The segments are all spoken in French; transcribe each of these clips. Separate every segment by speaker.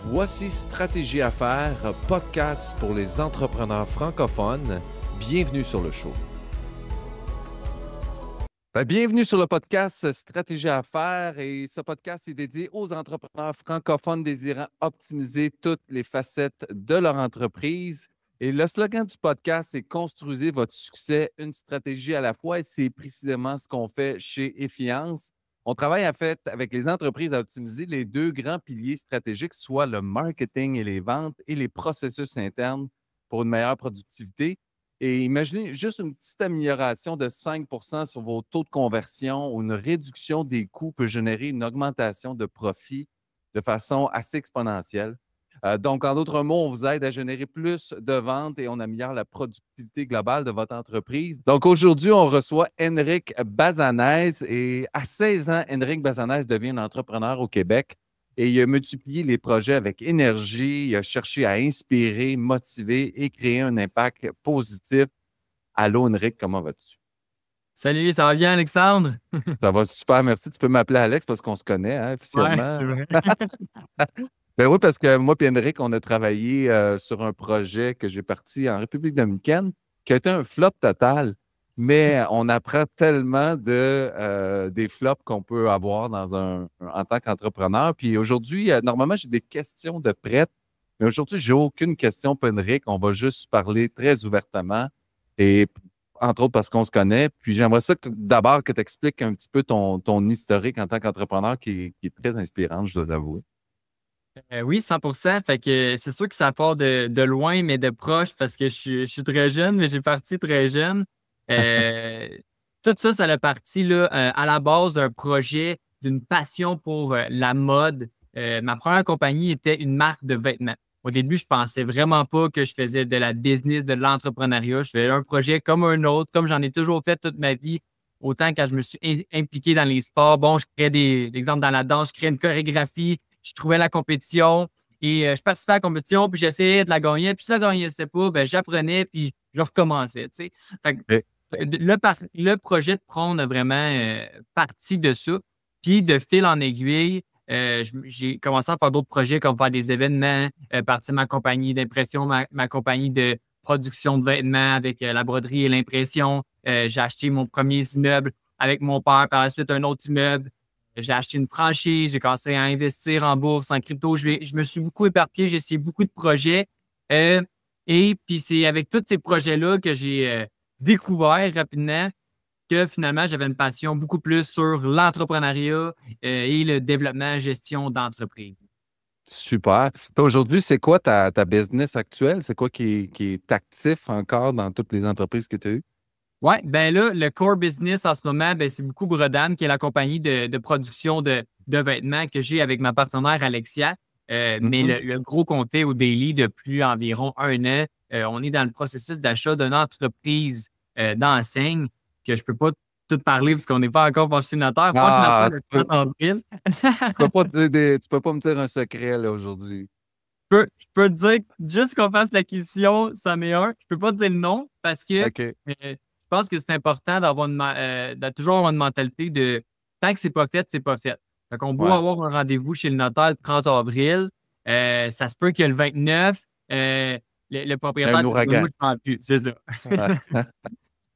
Speaker 1: Voici Stratégie à faire, podcast pour les entrepreneurs francophones. Bienvenue sur le show. Bienvenue sur le podcast Stratégie à faire et ce podcast est dédié aux entrepreneurs francophones désirant optimiser toutes les facettes de leur entreprise. Et le slogan du podcast, c'est « Construisez votre succès, une stratégie à la fois » et c'est précisément ce qu'on fait chez Effiance. On travaille en fait avec les entreprises à optimiser les deux grands piliers stratégiques, soit le marketing et les ventes et les processus internes pour une meilleure productivité. Et imaginez juste une petite amélioration de 5 sur vos taux de conversion ou une réduction des coûts peut générer une augmentation de profit de façon assez exponentielle. Donc, en d'autres mots, on vous aide à générer plus de ventes et on améliore la productivité globale de votre entreprise. Donc, aujourd'hui, on reçoit Henrik Bazanès et à 16 ans, Henrik Bazanès devient un entrepreneur au Québec et il a multiplié les projets avec énergie, il a cherché à inspirer, motiver et créer un impact positif. Allô, Henrik, comment vas-tu?
Speaker 2: Salut, ça va bien, Alexandre?
Speaker 1: Ça va super, merci. Tu peux m'appeler Alex parce qu'on se connaît hein,
Speaker 2: Ouais,
Speaker 1: officiellement.
Speaker 2: c'est vrai.
Speaker 1: Ben oui, parce que moi et Henrik, on a travaillé sur un projet que j'ai parti en République dominicaine qui a été un flop total. Mais on apprend tellement des flops qu'on peut avoir en tant qu'entrepreneur. Puis aujourd'hui, normalement, j'ai des questions de prête, mais aujourd'hui, j'ai aucune question pour Henrik. On va juste parler très ouvertement et entre autres parce qu'on se connaît. Puis j'aimerais ça d'abord que tu expliques un petit peu ton historique en tant qu'entrepreneur qui est très inspirant, je dois l'avouer.
Speaker 2: Oui, 100%. Fait que c'est sûr que ça part de loin, mais de proche parce que je suis très jeune, mais j'ai parti très jeune. Euh, Tout ça, ça a parti là, à la base d'un projet, d'une passion pour la mode. Ma première compagnie était une marque de vêtements. Au début, je pensais vraiment pas que je faisais de la business, de l'entrepreneuriat. Je faisais un projet comme un autre, comme j'en ai toujours fait toute ma vie. Autant quand je me suis impliqué dans les sports, bon, je créais exemple, dans la danse, je créais une chorégraphie, je trouvais la compétition et je participais à la compétition, puis j'essayais de la gagner. Puis si je la gagnais pas, ben, j'apprenais, puis je recommençais. Tu sais. Fait que
Speaker 1: Et-
Speaker 2: le projet de prendre a vraiment parti de ça. Puis de fil en aiguille, j'ai commencé à faire d'autres projets comme faire des événements, partir ma compagnie d'impression, ma compagnie de production de vêtements avec la broderie et l'impression. J'ai acheté mon premier immeuble avec mon père, par la suite un autre immeuble. J'ai acheté une franchise, j'ai commencé à investir en bourse, en crypto. Je me suis beaucoup éparpillé, j'ai essayé beaucoup de projets. Euh, et puis c'est avec tous ces projets-là que j'ai découvert rapidement que finalement, j'avais une passion beaucoup plus sur l'entrepreneuriat et le développement, gestion d'entreprise.
Speaker 1: Super. Aujourd'hui, c'est quoi ta business actuelle? C'est quoi qui est actif encore dans toutes les entreprises que tu as eues?
Speaker 2: Oui, ben là, le core business en ce moment, ben, c'est beaucoup Brodane, qui est la compagnie de production de vêtements que j'ai avec ma partenaire Alexia. Mais
Speaker 1: Mhm.
Speaker 2: le gros compte au daily depuis environ un an, on est dans le processus d'achat d'une entreprise d'enseigne que je ne peux pas tout parler parce qu'on n'est pas encore pensionnaire. Je pense
Speaker 1: Ah,
Speaker 2: le 30 avril.
Speaker 1: tu peux pas me dire un secret là aujourd'hui.
Speaker 2: Je peux te dire que juste qu'on fasse l'acquisition, ça m'est un. Je peux pas te dire le nom parce que
Speaker 1: OK.
Speaker 2: je pense que c'est important d'avoir de toujours avoir une mentalité de tant que c'est pas fait, c'est pas fait. Fait qu'on doit
Speaker 1: Ouais.
Speaker 2: avoir un rendez-vous chez le notaire le 30 avril. Ça se peut que le 29, le propriétaire
Speaker 1: Un
Speaker 2: dise moi,
Speaker 1: ouragan.
Speaker 2: je ne plus. C'est ça.
Speaker 1: Ouais.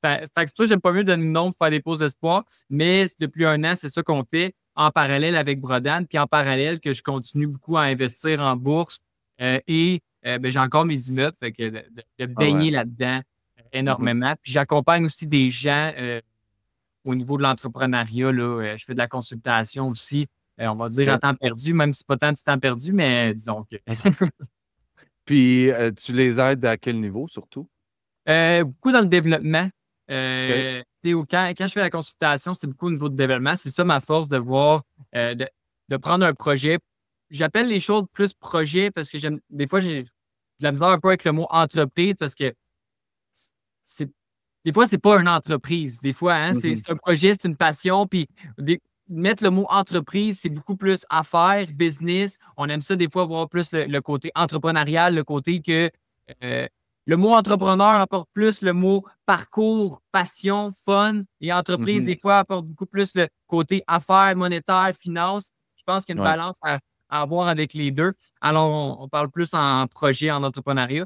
Speaker 2: Fait que c'est pour ça que j'aime pas mieux donner le nom pour faire des pauses d'espoir, mais depuis un an, c'est ça qu'on fait en parallèle avec Brodane, puis en parallèle que je continue beaucoup à investir en bourse ben, j'ai encore mes immeubles, fait que de
Speaker 1: Ah ouais.
Speaker 2: baigner là-dedans
Speaker 1: Mhm.
Speaker 2: énormément. Puis j'accompagne aussi des gens au niveau de l'entrepreneuriat. Là, je fais de la consultation aussi, on va dire en
Speaker 1: OK.
Speaker 2: temps perdu, même si c'est pas tant de temps perdu, mais disons que
Speaker 1: Puis, tu les aides à quel niveau surtout?
Speaker 2: Beaucoup dans le développement.
Speaker 1: OK.
Speaker 2: Tu sais, quand je fais la consultation, c'est beaucoup au niveau de développement. C'est ça ma force de voir, de prendre un projet. J'appelle les choses plus projet parce que des fois, j'ai de la misère un peu avec le mot entreprise parce que c'est, des fois, c'est pas une entreprise. Des fois, hein,
Speaker 1: Mhm.
Speaker 2: c'est un projet, c'est une passion. Puis mettre le mot entreprise, c'est beaucoup plus affaires, business. On aime ça des fois voir plus le côté entrepreneurial, le côté que euh, le mot entrepreneur apporte plus le mot parcours, passion, fun. Et entreprise,
Speaker 1: Mhm.
Speaker 2: des fois, apporte beaucoup plus le côté affaires, monétaire, finance. Je pense qu'il y a une
Speaker 1: Ouais.
Speaker 2: balance à voir avec les deux. Alors, on parle plus en projet, en entrepreneuriat.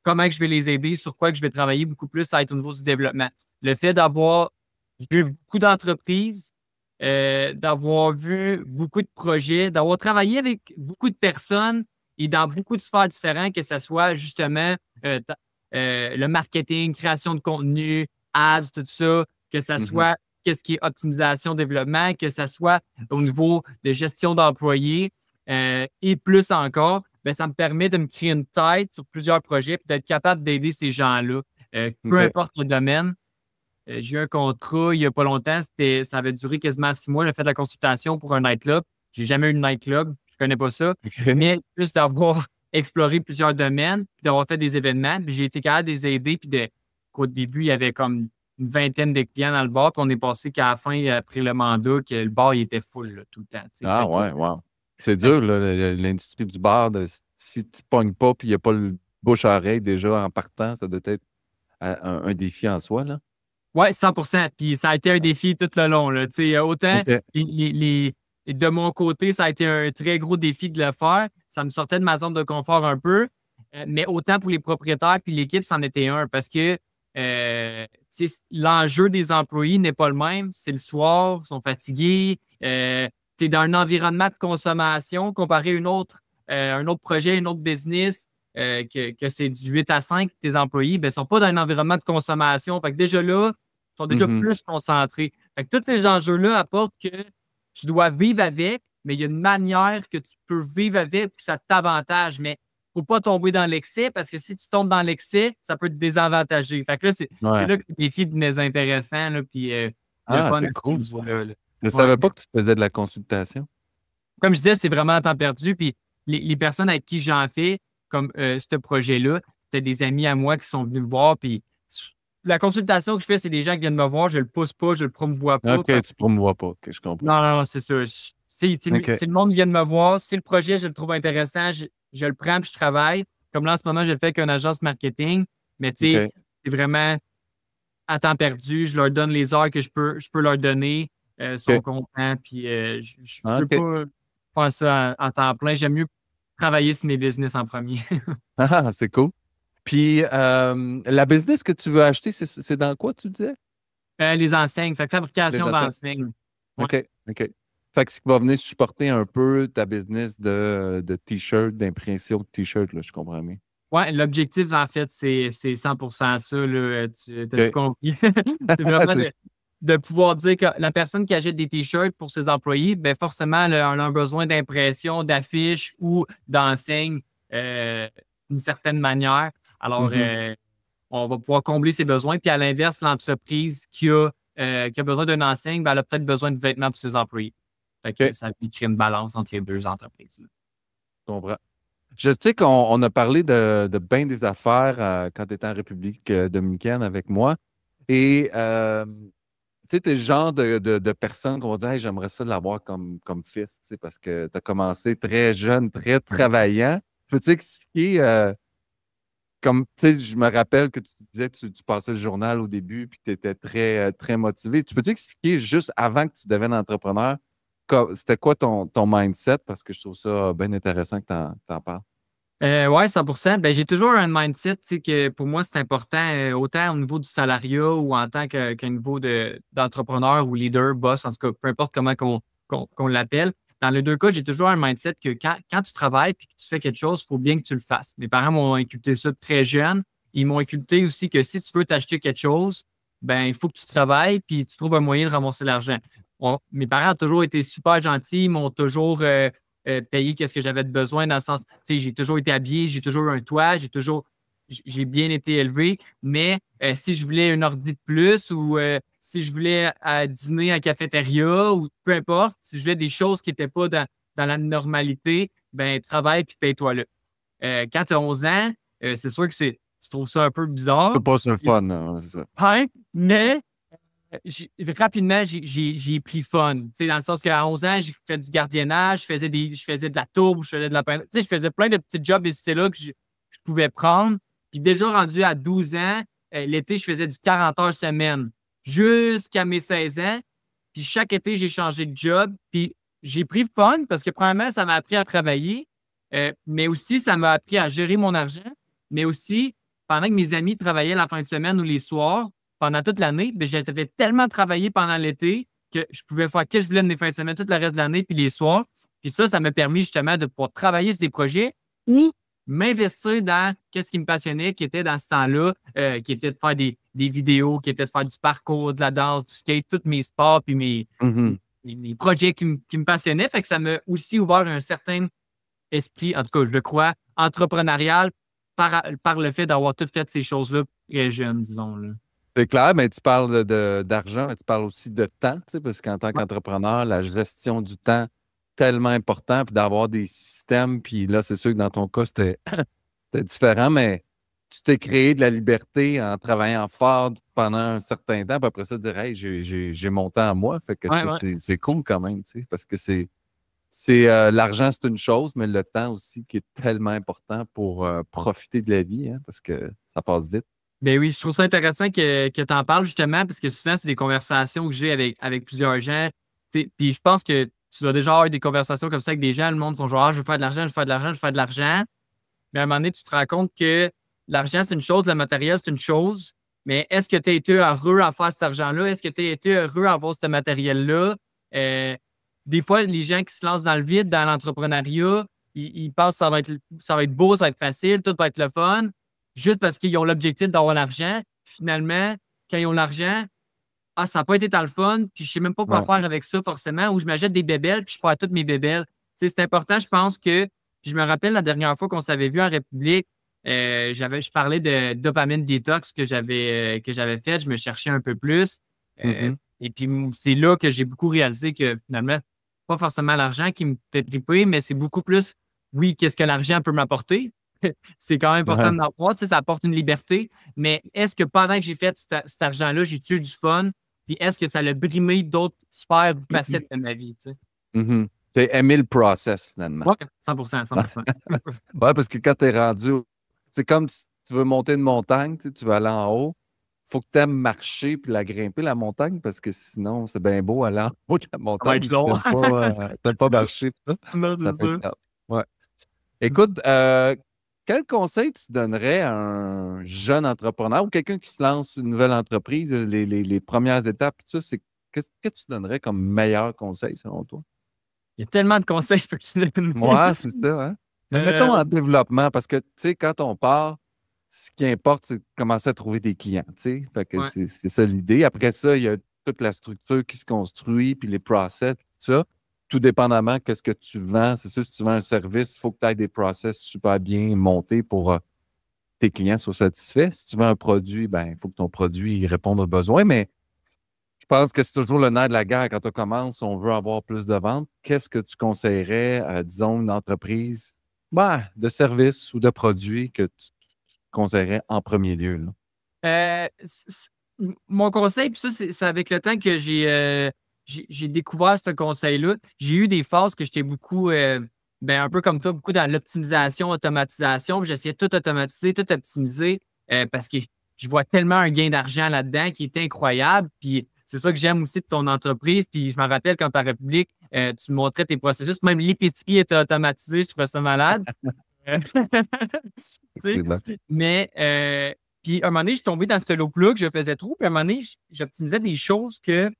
Speaker 2: Comment que je vais les aider, sur quoi que je vais travailler beaucoup plus, ça va être au niveau du développement. Le fait d'avoir vu beaucoup d'entreprises, d'avoir vu beaucoup de projets, d'avoir travaillé avec beaucoup de personnes et dans beaucoup de sphères différentes, que ce soit justement le marketing, création de contenu, ads, tout ça, que ce
Speaker 1: Mhm.
Speaker 2: soit qu'est-ce qui est optimisation, développement, que ce soit au niveau de gestion d'employés et plus encore, ben, ça me permet de me créer une tête sur plusieurs projets et d'être capable d'aider ces gens-là, peu
Speaker 1: OK.
Speaker 2: importe le domaine. J'ai eu un contrat il n'y a pas longtemps, ça avait duré quasiment 6 mois. J'ai fait de la consultation pour un nightclub. J'ai jamais eu de nightclub, je ne connais pas ça.
Speaker 1: OK.
Speaker 2: Mais juste d'avoir exploré plusieurs domaines, puis d'avoir fait des événements, puis j'ai été capable de les aider. Qu'au début, il y avait comme une vingtaine de clients dans le bar, puis on est passé qu'à la fin, après le mandat, que le bar il était full là, tout le temps. Tu sais.
Speaker 1: Ah ouais, wow. C'est dur, là, l'industrie du bar. Si tu pognes pas puis il n'y a pas le bouche à oreille déjà en partant, ça doit être un défi en soi, là.
Speaker 2: Oui, 100%. Puis ça a été un défi tout le long. Là. Tu sais, autant
Speaker 1: OK.
Speaker 2: de mon côté, ça a été un très gros défi de le faire. Ça me sortait de ma zone de confort un peu. Mais autant pour les propriétaires puis l'équipe, c'en était un. Parce que tu sais, l'enjeu des employés n'est pas le même. C'est le soir, ils sont fatigués. Tu es dans un environnement de consommation comparé à un autre projet, un autre business. Que c'est du 8 à 5, tes employés, ben, ils ne sont pas dans un environnement de consommation. Fait que déjà là, ils sont déjà
Speaker 1: Mhm.
Speaker 2: plus concentrés. Fait que tous ces enjeux-là apportent que tu dois vivre avec, mais il y a une manière que tu peux vivre avec et que ça t'avantage. Mais il ne faut pas tomber dans l'excès parce que si tu tombes dans l'excès, ça peut te désavantager. Fait que là, c'est
Speaker 1: Ouais.
Speaker 2: là que le défi devient intéressant, là, puis le
Speaker 1: Ah,
Speaker 2: fun à
Speaker 1: c'est
Speaker 2: ce
Speaker 1: cool, ça.
Speaker 2: niveau-là. Là.
Speaker 1: Je ne
Speaker 2: Ouais.
Speaker 1: savais pas que tu faisais de la consultation.
Speaker 2: Comme je disais, c'est vraiment à temps perdu. Puis les personnes avec qui j'en fais, comme ce projet-là, c'était des amis à moi qui sont venus me voir. Puis la consultation que je fais, c'est des gens qui viennent me voir. Je le pousse pas, je le promouvois pas
Speaker 1: OK,
Speaker 2: parce
Speaker 1: tu
Speaker 2: que
Speaker 1: promouvois pas. OK, je comprends.
Speaker 2: non, non, non, c'est ça.
Speaker 1: OK.
Speaker 2: Si le monde vient de me voir, si le projet, je le trouve intéressant, je le prends puis je travaille. Comme là, en ce moment, je le fais avec une agence marketing. Mais tu sais,
Speaker 1: OK.
Speaker 2: c'est vraiment à temps perdu. Je leur donne les heures que je peux leur donner. Ils sont
Speaker 1: OK.
Speaker 2: contents. Puis je
Speaker 1: Ah,
Speaker 2: peux
Speaker 1: OK.
Speaker 2: pas faire ça en temps plein. J'aime mieux travailler sur mes business en premier.
Speaker 1: Ah, c'est cool. Puis, la business que tu veux acheter, c'est dans quoi, tu disais?
Speaker 2: Les enseignes, fait que
Speaker 1: Les
Speaker 2: fabrication
Speaker 1: assets.
Speaker 2: d'enseignes. Ouais.
Speaker 1: OK. OK. Fait que ce qui va venir supporter un peu ta business de T-shirt, d'impression de T-shirt, là, je comprends bien.
Speaker 2: Ouais, l'objectif, en fait, c'est 100% ça. Là. Tu as-tu
Speaker 1: OK.
Speaker 2: compris? C'est vraiment
Speaker 1: C'est-
Speaker 2: de pouvoir dire que la personne qui achète des T-shirts pour ses employés, ben forcément, elle a besoin d'impression, d'affiches ou d'enseignes d'une certaine manière. Alors,
Speaker 1: Mhm.
Speaker 2: on va pouvoir combler ses besoins. Puis à l'inverse, l'entreprise qui a besoin d'une enseigne, ben, elle a peut-être besoin de vêtements pour ses employés. Fait que
Speaker 1: OK.
Speaker 2: ça lui crée une balance entre les deux entreprises. Là.
Speaker 1: Je comprends. Je sais qu'on a parlé de bien des affaires quand tu étais en République dominicaine avec moi. Et tu sais, tu es le genre de personne qu'on va dire, hey, j'aimerais ça l'avoir comme fils, tu sais, parce que tu as commencé très jeune, très travaillant. Peux-tu expliquer, comme, tu sais, je me rappelle que tu disais que tu passais le journal au début puis que tu étais très motivé. Tu peux-tu expliquer juste avant que tu deviennes entrepreneur, c'était quoi ton mindset? Parce que je trouve ça bien intéressant que tu en parles.
Speaker 2: Oui, 100%. Ben, j'ai toujours un mindset, tu sais, que pour moi, c'est important, autant au niveau du salariat ou en tant qu'un niveau d'entrepreneur ou leader, boss, en tout cas, peu importe comment qu'on l'appelle. Dans les deux cas, j'ai toujours un mindset que quand tu travailles et que tu fais quelque chose, il faut bien que tu le fasses. Mes parents m'ont inculqué ça très jeune. Ils m'ont inculqué aussi que si tu veux t'acheter quelque chose, ben, il faut que tu travailles puis tu trouves un moyen de ramasser l'argent. Mes parents ont toujours été super gentils, ils m'ont toujours payer qu'est-ce que j'avais de besoin dans le sens, tu sais, j'ai toujours été habillé, j'ai toujours un toit, j'ai bien été élevé, mais si je voulais un ordi de plus ou si je voulais dîner à cafétéria ou peu importe, si je voulais des choses qui n'étaient pas dans la normalité, ben travaille puis paye-toi là. Quand tu as 11 ans, c'est sûr que tu trouves ça un peu bizarre.
Speaker 1: C'est pas ça le fun, hein, c'est ça.
Speaker 2: Hein? Mais rapidement, j'ai pris fun. Tu sais, dans le sens qu'à 11 ans, j'ai fait du gardiennage, je faisais de la tourbe, je faisais de la peinture. Tu sais, je faisais plein de petits jobs et c'était là que je pouvais prendre. Puis déjà rendu à 12 ans, l'été, je faisais du 40 heures semaine jusqu'à mes 16 ans. Puis chaque été, j'ai changé de job. Puis j'ai pris fun parce que, premièrement, ça m'a appris à travailler, mais aussi, ça m'a appris à gérer mon argent. Mais aussi, pendant que mes amis travaillaient la fin de semaine ou les soirs, pendant toute l'année, ben, j'avais tellement travaillé pendant l'été que je pouvais faire ce que je voulais de mes fins de semaine tout le reste de l'année puis les soirs. Puis ça m'a permis justement de pouvoir travailler sur des projets ou m'investir dans ce qui me passionnait, qui était dans ce temps-là, qui était de faire des vidéos, qui était de faire du parcours, de la danse, du skate, tous mes sports puis mes projets qui me passionnaient. Fait que ça m'a aussi ouvert un certain esprit, en tout cas, je le crois, entrepreneurial par le fait d'avoir tout fait ces choses-là très jeune, disons. Là.
Speaker 1: C'est clair, mais tu parles d'argent, mais tu parles aussi de temps, tu sais, parce qu'en tant qu'entrepreneur, la gestion du temps, tellement important, puis d'avoir des systèmes, puis là, c'est sûr que dans ton cas, c'était différent, mais tu t'es créé de la liberté en travaillant fort pendant un certain temps, puis après ça, dire, hey, j'ai mon temps à moi, fait que c'est cool quand même, tu sais, parce que l'argent, c'est une chose, mais le temps aussi qui est tellement important pour profiter de la vie, hein, parce que ça passe vite.
Speaker 2: Ben oui, je trouve ça intéressant que tu en parles justement, parce que souvent, c'est des conversations que j'ai avec plusieurs gens. Puis je pense que tu dois déjà avoir des conversations comme ça avec des gens. Le monde sont genre, je veux faire de l'argent, je veux faire de l'argent, je veux faire de l'argent. Mais à un moment donné, tu te rends compte que l'argent, c'est une chose, le matériel, c'est une chose. Mais est-ce que tu as été heureux à faire cet argent-là? Est-ce que tu as été heureux à avoir ce matériel-là? Des fois, les gens qui se lancent dans le vide, dans l'entrepreneuriat, ils pensent que ça va être beau, ça va être facile, tout va être le fun, juste parce qu'ils ont l'objectif d'avoir l'argent. Finalement, quand ils ont l'argent, ça n'a pas été tant le fun, puis je ne sais même pas quoi faire avec ça forcément, ou je m'achète des bébelles, puis je perds toutes mes bébelles. C'est important, je pense que, puis je me rappelle la dernière fois qu'on s'avait vu en République, je parlais de dopamine détox que j'avais fait, je me cherchais un peu plus. Et puis, c'est là que j'ai beaucoup réalisé que finalement, pas forcément l'argent qui me fait triper, mais c'est beaucoup plus, oui, qu'est-ce que l'argent peut m'apporter? C'est quand même important d'en voir, ça apporte une liberté, mais est-ce que pendant que j'ai fait cet argent-là, j'ai eu du fun? Puis est-ce que ça a brimé d'autres sphères ou facettes de ma vie? Tu sais?
Speaker 1: Tu as aimé le process, finalement.
Speaker 2: Oui, 100%.
Speaker 1: Oui, parce que quand tu es rendu, c'est comme si tu veux monter une montagne, tu veux aller en haut, il faut que tu aimes marcher puis la grimper, la montagne, parce que sinon, c'est bien beau aller en haut de la montagne.
Speaker 2: Ça va être long.
Speaker 1: Tu n'aimes pas marcher.
Speaker 2: Non, c'est ça.
Speaker 1: Ouais. Écoute, quel conseil tu donnerais à un jeune entrepreneur ou quelqu'un qui se lance une nouvelle entreprise, les premières étapes, tout ça, qu'est-ce que tu donnerais comme meilleur conseil selon toi?
Speaker 2: Il y a tellement de conseils que je peux te donner.
Speaker 1: Ouais, c'est ça, hein? Mais mettons en développement, parce que, tu sais, quand on part, ce qui importe, c'est de commencer à trouver des clients, tu sais. Fait que c'est ça l'idée. Après ça, il y a toute la structure qui se construit, puis les process, tout ça. Tout dépendamment de ce que tu vends. C'est sûr, si tu vends un service, il faut que tu aies des process super bien montés pour que tes clients soient satisfaits. Si tu vends un produit, ben il faut que ton produit réponde aux besoins. Mais je pense que c'est toujours le nerf de la guerre quand on commence, on veut avoir plus de ventes. Qu'est-ce que tu conseillerais à, disons, une entreprise de services ou de produits que tu conseillerais en premier lieu? Là?
Speaker 2: Mon conseil, puis ça, c'est avec le temps que j'ai découvert ce conseil-là. J'ai eu des phases que j'étais beaucoup, un peu comme toi, beaucoup dans l'optimisation, automatisation. J'essayais de tout automatiser, tout optimiser parce que je vois tellement un gain d'argent là-dedans qui est incroyable. Puis c'est ça que j'aime aussi de ton entreprise. Puis je me rappelle quand tu es en République, tu montrais tes processus. Même l'épicerie était automatisée. Je trouvais ça malade. Mais puis à un moment donné, je suis tombé dans ce loop-là que je faisais trop. Puis à un moment donné, j'optimisais des choses que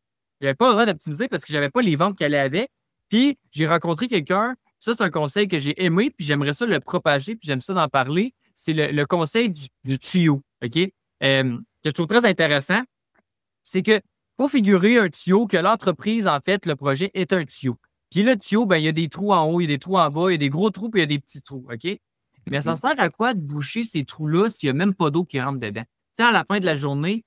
Speaker 2: je n'avais pas le droit d'optimiser parce que je n'avais pas les ventes qui allaient avec. Puis j'ai rencontré quelqu'un. Ça, c'est un conseil que j'ai aimé, puis j'aimerais ça le propager, puis j'aime ça d'en parler. C'est le conseil du tuyau. OK? Que je trouve très intéressant. C'est que pour figurer un tuyau, que l'entreprise, en fait, le projet est un tuyau. Puis le tuyau, il y a des trous en haut, il y a des trous en bas, il y a des gros trous, puis il y a des petits trous. OK? Mais ça sert à quoi de boucher ces trous-là s'il n'y a même pas d'eau qui rentre dedans? Tu sais, à la fin de la journée,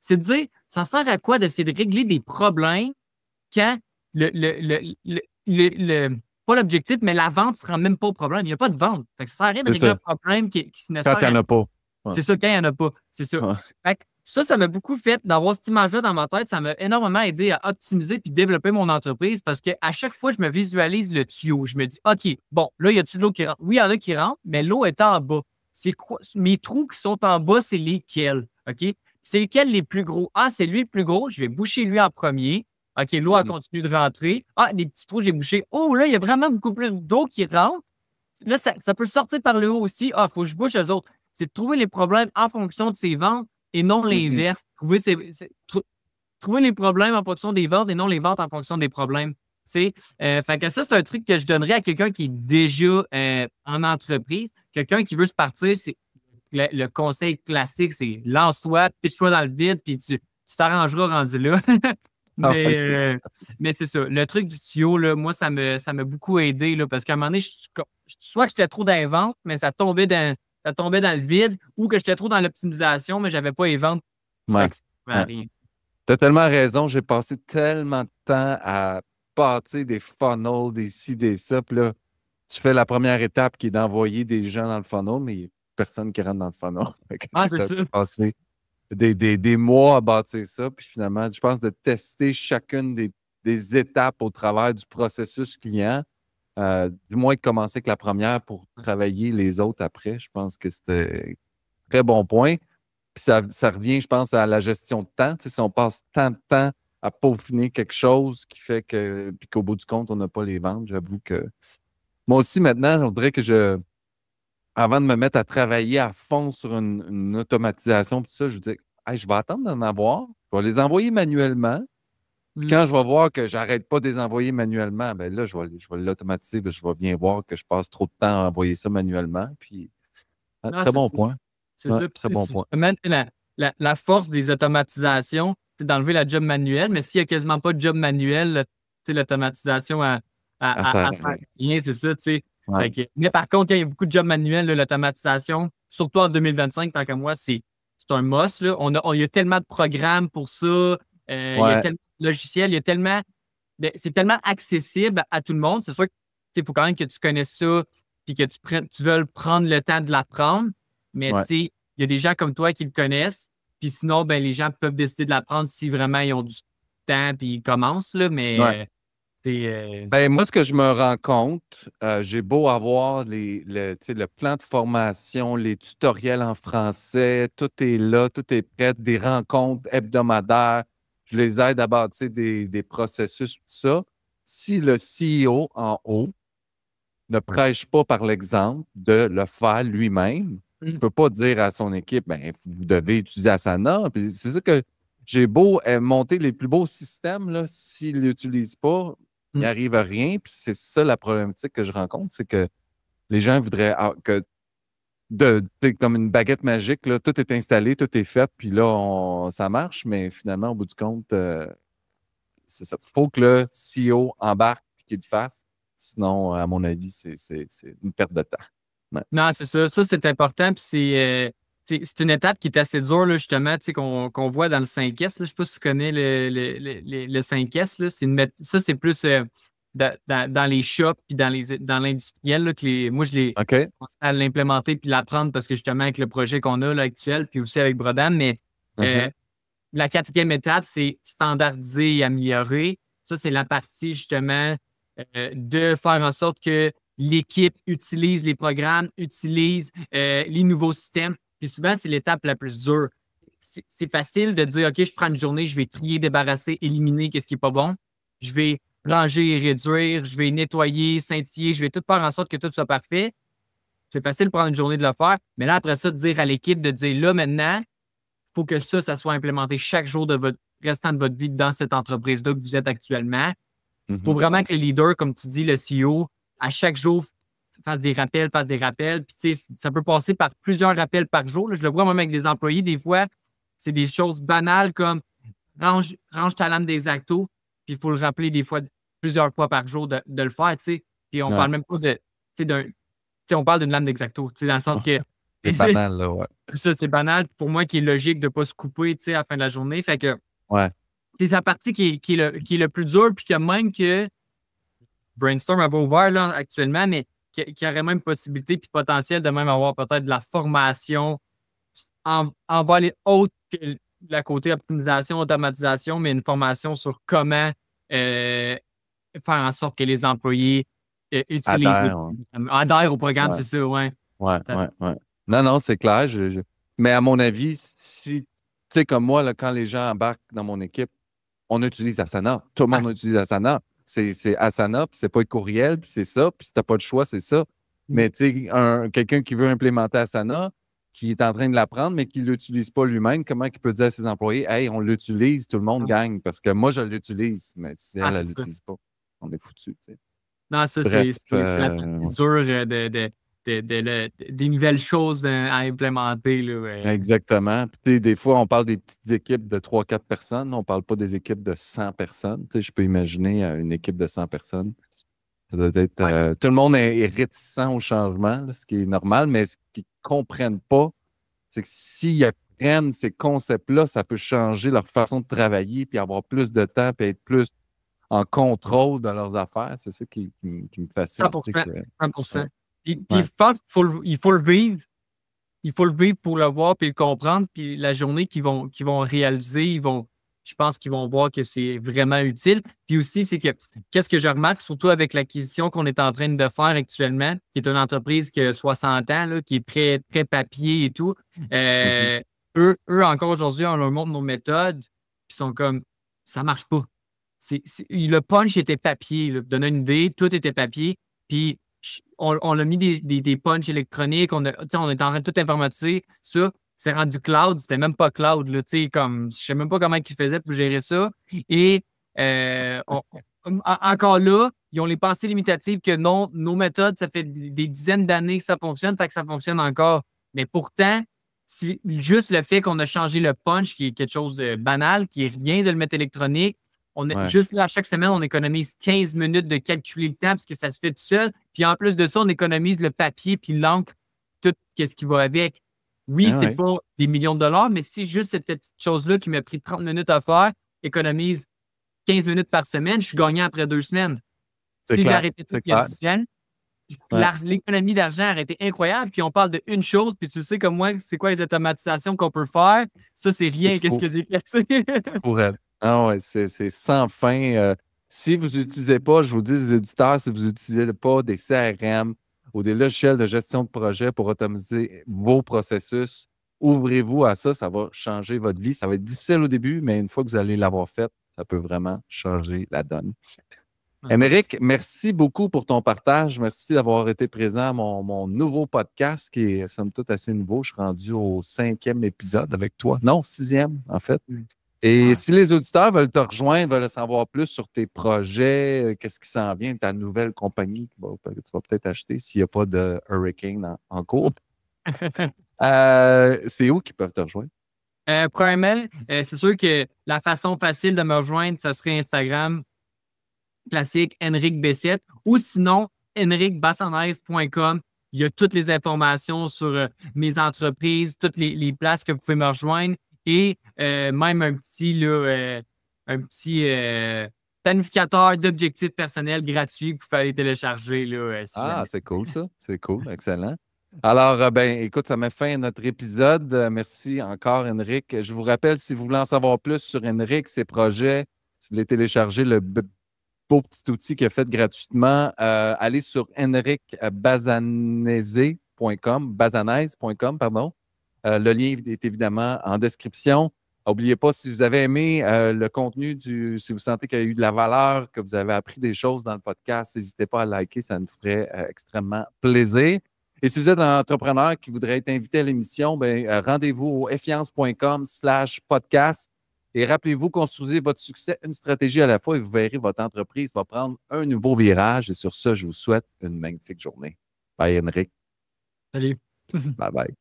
Speaker 2: c'est de dire, ça sert à quoi d'essayer de régler des problèmes quand pas l'objectif, mais la vente ne se rend même pas au problème. Il n'y a pas de vente. Ça sert à rien de régler un problème qui ne sert à rien.
Speaker 1: Quand il n'y en a pas.
Speaker 2: Ouais. C'est ça, quand il n'y en a pas. C'est ça. Ouais. Ça m'a beaucoup fait d'avoir cette image-là dans ma tête. Ça m'a énormément aidé à optimiser puis développer mon entreprise parce qu'à chaque fois, je me visualise le tuyau. Je me dis, OK, bon, là, y a-tu de l'eau qui rentre? Oui, il y en a qui rentrent, mais l'eau est en bas. C'est quoi? Mes trous qui sont en bas, c'est lesquels? OK? C'est lesquels les plus gros? Ah, c'est lui le plus gros. Je vais boucher lui en premier. OK, l'eau a continué de rentrer. Ah, des petits trous, j'ai bouché. Oh, là, il y a vraiment beaucoup plus d'eau qui rentre. Là, ça peut sortir par le haut aussi. Ah, il faut que je bouche eux autres. C'est de trouver les problèmes en fonction de ses ventes et non l'inverse. Trouver les problèmes en fonction des ventes et non les ventes en fonction des problèmes. Fait que ça, c'est un truc que je donnerais à quelqu'un qui est déjà en entreprise. Quelqu'un qui veut se partir, c'est le conseil classique, c'est lance-toi, pitch-toi dans le vide, puis tu t'arrangeras rendu là. Mais c'est ça. Le truc du tuyau, là, moi, ça m'a beaucoup aidé là, parce qu'à un moment donné, soit que j'étais trop dans les ventes, mais ça tombait dans le vide, ou que j'étais trop dans l'optimisation, mais je n'avais pas les ventes.
Speaker 1: Ouais.
Speaker 2: Rien.
Speaker 1: Tu as tellement raison. J'ai passé tellement de temps à bâtir des funnels, des ci, des ça. Puis là, tu fais la première étape qui est d'envoyer des gens dans le funnel, mais il n'y a personne qui rentre dans le funnel.
Speaker 2: C'est ça.
Speaker 1: Passé des mois à bâtir ça. Puis finalement, je pense de tester chacune des étapes au travers du processus client. Du moins, de commencer avec la première pour travailler les autres après. Je pense que c'était un très bon point. Puis ça revient, je pense, à la gestion de temps. Tu sais, si on passe tant de temps à peaufiner quelque chose qui fait que, puis qu'au bout du compte, on n'a pas les ventes, j'avoue que. Moi aussi, maintenant, je voudrais que avant de me mettre à travailler à fond sur une automatisation, puis ça, je dis, hey, je vais attendre d'en avoir. Je vais les envoyer manuellement. Puis quand je vais voir que j'arrête pas de les envoyer manuellement, ben là, je vais l'automatiser, je vais bien voir que je passe trop de temps à envoyer ça manuellement. Puis, très bon point.
Speaker 2: C'est ça.
Speaker 1: Très bon point.
Speaker 2: La force des automatisations, c'est d'enlever la job manuelle, mais s'il n'y a quasiment pas de job manuel, l'automatisation à rien, c'est ça, tu sais.
Speaker 1: Ouais.
Speaker 2: Mais par contre, il y a beaucoup de jobs manuels, l'automatisation, surtout en 2025, tant qu'à moi, c'est un must. Là. Il y a tellement de programmes pour ça, il y a tellement de logiciels, c'est tellement accessible à tout le monde. C'est sûr qu'il faut quand même que tu connaisses ça puis que tu veux prendre le temps de l'apprendre. Mais il y a des gens comme toi qui le connaissent. Puis sinon, ben, les gens peuvent décider de l'apprendre si vraiment ils ont du temps puis ils commencent. Là, mais
Speaker 1: moi, ce que je me rends compte, j'ai beau avoir le plan de formation, les tutoriels en français, tout est là, tout est prêt, des rencontres hebdomadaires. Je les aide à bâtir des processus, tout ça. Si le CEO en haut ne prêche pas par l'exemple de le faire lui-même, il ne peut pas dire à son équipe, ben, vous devez utiliser Asana. Puis c'est ça que j'ai beau monter les plus beaux systèmes, là, s'ils ne l'utilisent pas, il n'arrive à rien. Puis c'est ça la problématique que je rencontre, c'est que les gens voudraient que comme une baguette magique, là, tout est installé, tout est fait, puis là, ça marche, mais finalement, au bout du compte, c'est ça. Il faut que le CEO embarque et qu'il le fasse. Sinon, à mon avis, c'est une perte de temps. Ouais.
Speaker 2: Non, c'est ça. Ça, c'est important. Puis c'est une étape qui est assez dure, là, justement, qu'on voit dans le 5S. Là. Je ne sais pas si tu connais le 5S. Là. Ça, c'est plus dans les shops puis dans l'industriel. Moi, je l'ai commencé à l'implémenter puis l'apprendre parce que justement, avec le projet qu'on a là, actuel, puis aussi avec Brodam, mais la quatrième étape, c'est standardiser et améliorer. Ça, c'est la partie justement de faire en sorte que l'équipe utilise les programmes, utilise les nouveaux systèmes. Puis souvent, c'est l'étape la plus dure. C'est facile de dire, OK, je prends une journée, je vais trier, débarrasser, éliminer ce qui n'est pas bon. Je vais ranger et réduire, je vais nettoyer, scintiller, je vais tout faire en sorte que tout soit parfait. C'est facile de prendre une journée de le faire. Mais là, après ça, de dire à l'équipe, de dire, là, maintenant, il faut que ça soit implémenté chaque jour de votre restant de votre vie dans cette entreprise-là que vous êtes actuellement. Il faut vraiment que le leader, comme tu dis, le CEO, à chaque jour, fasse des rappels. Puis, tu sais, ça peut passer par plusieurs rappels par jour. Là. Je le vois même avec des employés, des fois, c'est des choses banales comme range ta lame des actos, puis il faut le rappeler des fois, plusieurs fois par jour de le faire, tu sais. Puis on parle même pas on parle d'une lame d'exacto, tu sais, dans le sens que.
Speaker 1: C'est banal, là, ouais.
Speaker 2: Ça, c'est banal pour moi qui est logique de ne pas se couper, tu sais, à la fin de la journée. Fait que. C'est sa partie qui est le plus dur, puis que même que Brainstorm avait ouvert là, actuellement, mais qui aurait même possibilité puis potentiel de même avoir peut-être de la formation envers les autres que la côté optimisation, automatisation, mais une formation sur comment faire en sorte que les employés utilisent adhèrent au programme, c'est ça, ouais.
Speaker 1: Ouais. Non, c'est clair. Mais à mon avis, si, tu sais, comme moi, là, quand les gens embarquent dans mon équipe, on utilise Asana. Tout le monde utilise Asana. C'est Asana, puis c'est pas le courriel, puis c'est ça. Puis si t'as pas de choix, c'est ça. Mais tu sais, quelqu'un qui veut implémenter Asana, qui est en train de l'apprendre, mais qui ne l'utilise pas lui-même, comment il peut dire à ses employés, hey, on l'utilise, tout le monde gagne, parce que moi, je l'utilise. Mais si elle ne l'utilise pas, on est foutu.
Speaker 2: Non, ça,
Speaker 1: Bref,
Speaker 2: c'est la partie dure des nouvelles choses à implémenter. Là,
Speaker 1: exactement. Puis, des fois, on parle des petites équipes de 3-4 personnes. On ne parle pas des équipes de 100 personnes. Tu sais, je peux imaginer une équipe de 100 personnes. Ça doit être, tout le monde est réticent au changement, là, ce qui est normal, mais ce qu'ils ne comprennent pas, c'est que s'ils apprennent ces concepts-là, ça peut changer leur façon de travailler, puis avoir plus de temps, puis être plus en contrôle de leurs affaires. C'est ça qui me fascine.
Speaker 2: 100%. 100%. Puis
Speaker 1: Ouais.
Speaker 2: je pense qu'il faut le vivre. Il faut le vivre pour le voir puis le comprendre. Puis la journée qu'ils vont réaliser, je pense qu'ils vont voir que c'est vraiment utile. Puis aussi, c'est que qu'est-ce que je remarque, surtout avec l'acquisition qu'on est en train de faire actuellement, qui est une entreprise qui a 60 ans, là, qui est très, très papier et tout. Eux, encore aujourd'hui, on leur montre nos méthodes, puis ils sont comme, ça marche pas. Le punch était papier. Là. Pour donner une idée, tout était papier. Puis on a mis des punchs électroniques. On est en train de tout informatiser. Ça, c'est rendu cloud. C'était même pas cloud. Là, comme, je sais même pas comment ils faisaient pour gérer ça. Et encore là, ils ont les pensées limitatives que non, nos méthodes, ça fait des dizaines d'années que ça fonctionne, fait que ça fonctionne encore. Mais pourtant, c'est juste le fait qu'on a changé le punch, qui est quelque chose de banal, qui est rien de le mettre électronique. Juste là, chaque semaine, on économise 15 minutes de calculer le temps parce que ça se fait tout seul. Puis en plus de ça, on économise le papier puis l'encre, tout ce qui va avec. Oui, c'est pas des millions de dollars, mais si juste cette petite chose-là qui m'a pris 30 minutes à faire économise 15 minutes par semaine, je suis gagnant après 2 semaines. Si j'arrêtais tout l'économie d'argent aurait été incroyable. Puis on parle de une chose, puis tu sais comme moi, c'est quoi les automatisations qu'on peut faire? Ça, c'est rien. Qu'est-ce que j'ai fait?
Speaker 1: Pour elle. Ah ouais, c'est sans fin. Si vous n'utilisez pas, je vous dis, les auditeurs, si vous n'utilisez pas des CRM ou des logiciels de gestion de projet pour automatiser vos processus, ouvrez-vous à ça, ça va changer votre vie. Ça va être difficile au début, mais une fois que vous allez l'avoir fait, ça peut vraiment changer la donne. Émeric, merci beaucoup pour ton partage. Merci d'avoir été présent à mon nouveau podcast qui est, somme toute, assez nouveau. Je suis rendu au 5e épisode avec toi. Non, 6e, en fait. Et si les auditeurs veulent te rejoindre, veulent savoir plus sur tes projets, qu'est-ce qui s'en vient, ta nouvelle compagnie que tu vas peut-être acheter s'il n'y a pas de Hurricane en cours, c'est où qu'ils peuvent te rejoindre?
Speaker 2: Premièrement, c'est sûr que la façon facile de me rejoindre, ça serait Instagram classique Enric B7 ou sinon enricbassanaise.com. Il y a toutes les informations sur mes entreprises, toutes les places que vous pouvez me rejoindre et même un petit planificateur d'objectifs personnels gratuit que vous pouvez aller télécharger. Là,
Speaker 1: C'est cool ça. C'est cool. Excellent. Alors, écoute, ça met fin à notre épisode. Merci encore, Enric. Je vous rappelle, si vous voulez en savoir plus sur Enric, ses projets, si vous voulez télécharger le beau petit outil qu'il a fait gratuitement, allez sur enricbazanaise.com, pardon. Le lien est évidemment en description. N'oubliez pas, si vous avez aimé le contenu, si vous sentez qu'il y a eu de la valeur, que vous avez appris des choses dans le podcast, n'hésitez pas à liker, ça nous ferait extrêmement plaisir. Et si vous êtes un entrepreneur qui voudrait être invité à l'émission, rendez-vous au effiance.com/podcast. Et rappelez-vous, construisez votre succès une stratégie à la fois et vous verrez, votre entreprise va prendre un nouveau virage. Et sur ça, je vous souhaite une magnifique journée. Bye, Enric.
Speaker 2: Salut.
Speaker 1: Bye bye.